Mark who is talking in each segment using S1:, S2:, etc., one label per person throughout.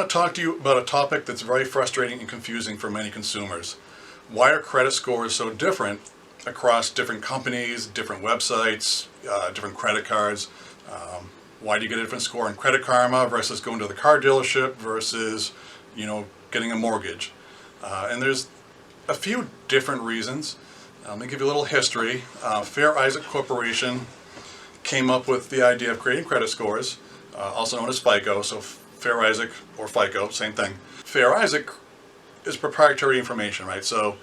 S1: want to talk to you about a topic that's very frustrating and confusing for many consumers. Why are credit scores so different across different companies, different websites, different credit cards? Why do you get a different score on Credit Karma versus going to the car dealership versus, getting a mortgage? And there's a few different reasons. Let me give you a little history. Fair Isaac Corporation came up with the idea of creating credit scores, also known as FICO. So Fair Isaac or FICO, same thing. Fair Isaac is proprietary information, right? So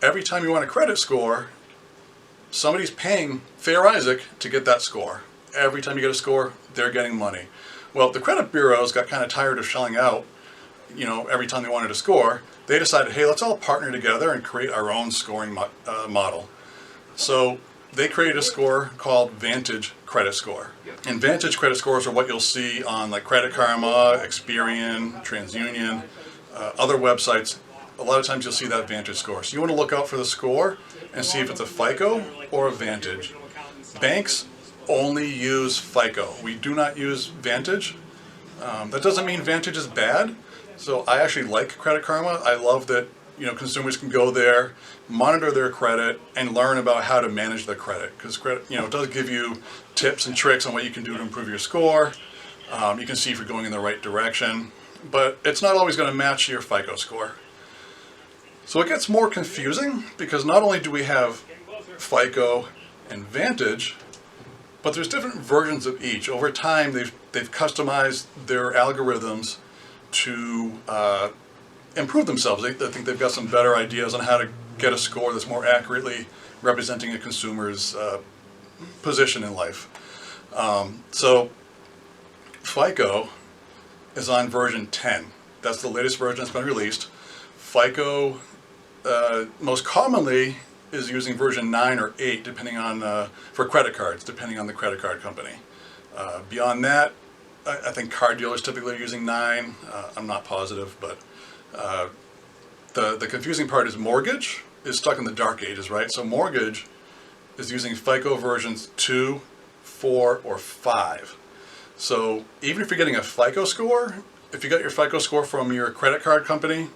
S1: every time you want a credit score, somebody's paying Fair Isaac to get that score. Every time you get a score, they're getting money. Well, the credit bureaus got kind of tired of shelling out, every time they wanted a score. They decided, hey, let's all partner together and create our own scoring model. So they created a score called Vantage Credit Score. And Vantage Credit Scores are what you'll see on like Credit Karma, Experian, TransUnion, other websites. A lot of times you'll see that Vantage score. So you want to look out for the score and see if it's a FICO or a Vantage. Banks only use FICO. We do not use Vantage. That doesn't mean Vantage is bad. So I actually like Credit Karma. I love that consumers can go there, monitor their credit, and learn about how to manage their credit. Because credit, it does give you tips and tricks on what you can do to improve your score. You can see if you're going in the right direction, but it's not always going to match your FICO score. So it gets more confusing because not only do we have FICO and Vantage, but there's different versions of each. Over time, they've customized their algorithms to improve themselves. They think they've got some better ideas on how to get a score that's more accurately representing a consumer's position in life. So FICO is on version 10. That's the latest version that's been released. FICO most commonly is using version 9 or 8 depending on for credit cards, depending on the credit card company. Beyond that, I think car dealers typically are using 9. I'm not positive, but the confusing part is mortgage is stuck in the dark ages, right? So mortgage is using FICO versions 2, 4, or 5. So even if you're getting a FICO score, if you got your FICO score from your credit card company,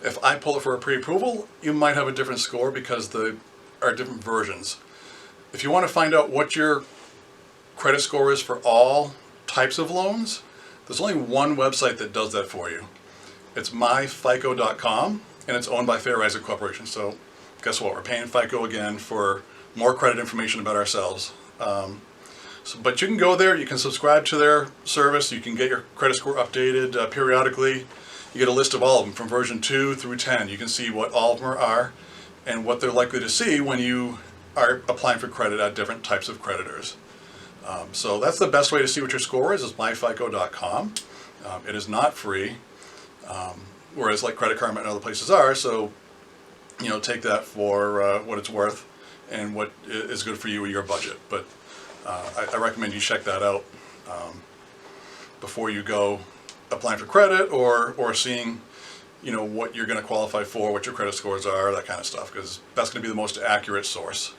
S1: if I pull it for a pre-approval, you might have a different score because there are different versions. If you want to find out what your credit score is for all types of loans, there's only one website that does that for you. It's myfico.com, and it's owned by Fair Isaac Corporation. So guess what? We're paying FICO again for more credit information about ourselves. But you can go there, you can subscribe to their service, you can get your credit score updated periodically. You get a list of all of them from version 2 through 10. You can see what all of them are and what they're likely to see when you are applying for credit at different types of creditors. So that's the best way to see what your score is myfico.com. It is not free, whereas like Credit Karma and other places are, so take that for what it's worth and what is good for you or your budget. But I recommend you check that out before you go applying for credit or seeing what you're going to qualify for, what your credit scores are, that kind of stuff, because that's going to be the most accurate source.